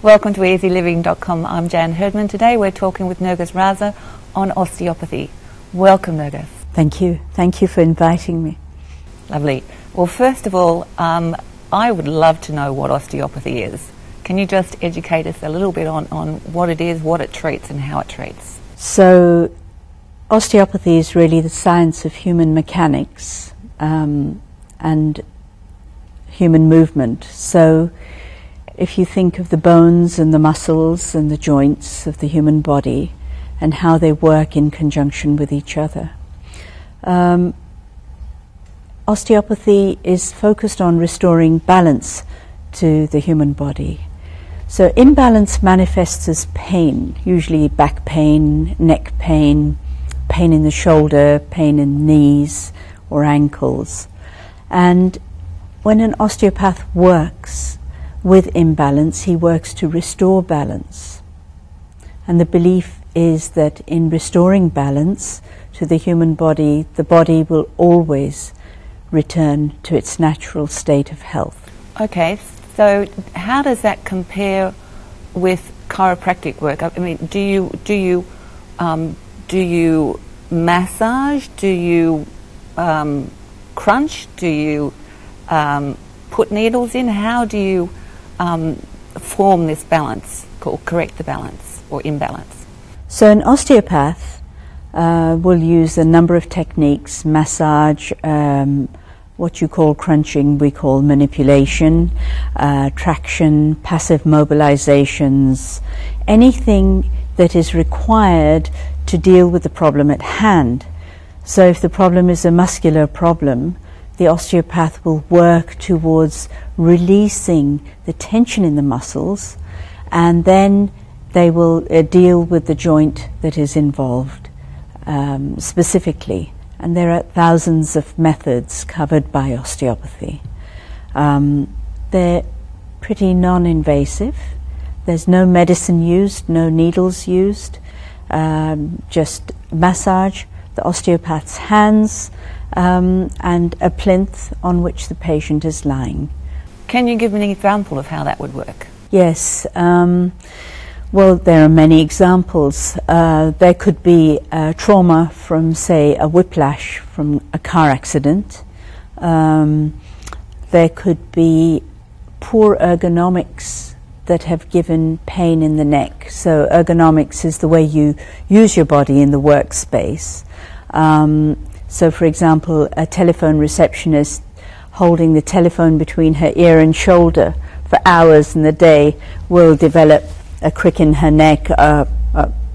Welcome to eZeLiving.com. I'm Jan Herdman. Today we're talking with Nergis Raza on osteopathy. Welcome, Nergis. Thank you. Thank you for inviting me. Lovely. Well, first of all, I would love to know what osteopathy is. Can you just educate us a little bit on what it is, what it treats, and how it treats? So, osteopathy is really the science of human mechanics and human movement. So, if you think of the bones and the muscles and the joints of the human body and how they work in conjunction with each other. Osteopathy is focused on restoring balance to the human body. So imbalance manifests as pain, usually back pain, neck pain, pain in the shoulder, pain in the knees or ankles. And when an osteopath works with imbalance, he works to restore balance. And the belief is that in restoring balance to the human body, the body will always return to its natural state of health. Okay, so how does that compare with chiropractic work? I mean, do you massage? Do you crunch? Do you put needles in? How do you form this balance, or correct the balance or imbalance? So an osteopath will use a number of techniques: massage, what you call crunching, we call manipulation, traction, passive mobilizations, anything that is required to deal with the problem at hand. So if the problem is a muscular problem, the osteopath will work towards releasing the tension in the muscles, and then they will deal with the joint that is involved specifically. And there are thousands of methods covered by osteopathy. They're pretty non-invasive. There's no medicine used, no needles used, just massage, the osteopath's hands, and a plinth on which the patient is lying. Can you give me an example of how that would work? Yes. Well, there are many examples. There could be trauma from, say, a whiplash from a car accident. There could be poor ergonomics that have given pain in the neck. So ergonomics is the way you use your body in the workspace. So, for example, a telephone receptionist holding the telephone between her ear and shoulder for hours in the day will develop a crick in her neck,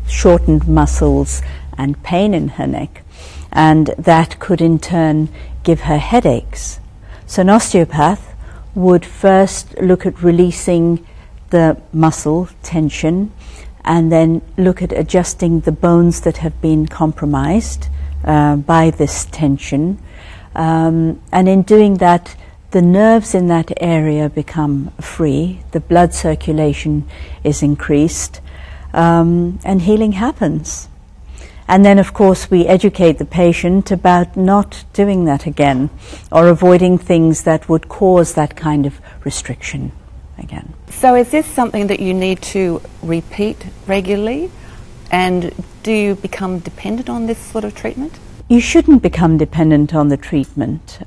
shortened muscles, and pain in her neck. And that could in turn give her headaches. So an osteopath would first look at releasing the muscle tension and then look at adjusting the bones that have been compromised by this tension, and in doing that the nerves in that area become free, the blood circulation is increased, and healing happens. And then of course we educate the patient about not doing that again or avoiding things that would cause that kind of restriction again. So is this something that you need to repeat regularly? And do you become dependent on this sort of treatment? You shouldn't become dependent on the treatment.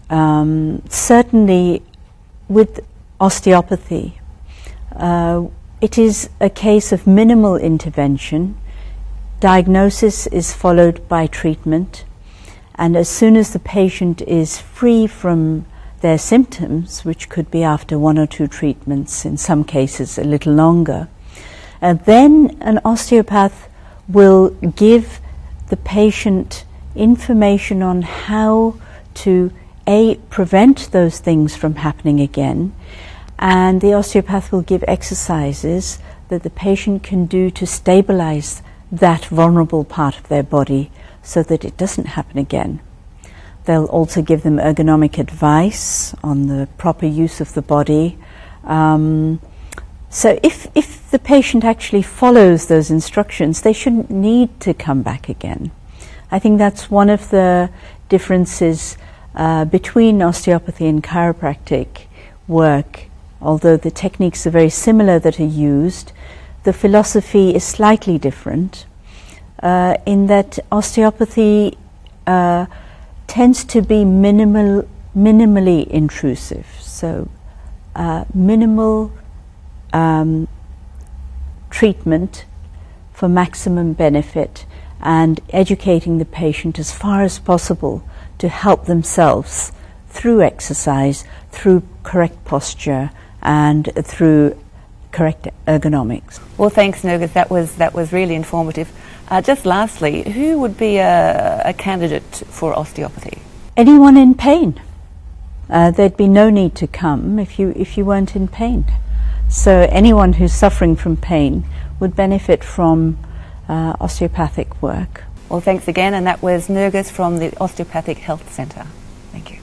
Certainly with osteopathy, it is a case of minimal intervention. Diagnosis is followed by treatment, and as soon as the patient is free from their symptoms, which could be after 1 or 2 treatments, in some cases a little longer, then an osteopath will give the patient information on how to prevent those things from happening again, and the osteopath will give exercises that the patient can do to stabilize that vulnerable part of their body so that it doesn't happen again. They'll also give them ergonomic advice on the proper use of the body. So if the patient actually follows those instructions, they shouldn't need to come back again. I think that's one of the differences between osteopathy and chiropractic work, although the techniques are very similar that are used, the philosophy is slightly different in that osteopathy tends to be minimally intrusive, so minimal treatment for maximum benefit, and educating the patient as far as possible to help themselves through exercise, through correct posture, and through correct ergonomics. Well, thanks, Nergis. That was really informative. Just lastly, who would be a candidate for osteopathy? Anyone in pain. There'd be no need to come if you weren't in pain. So anyone who's suffering from pain would benefit from osteopathic work. Well, thanks again, and that was Nergis from the Osteopathic Health Centre. Thank you.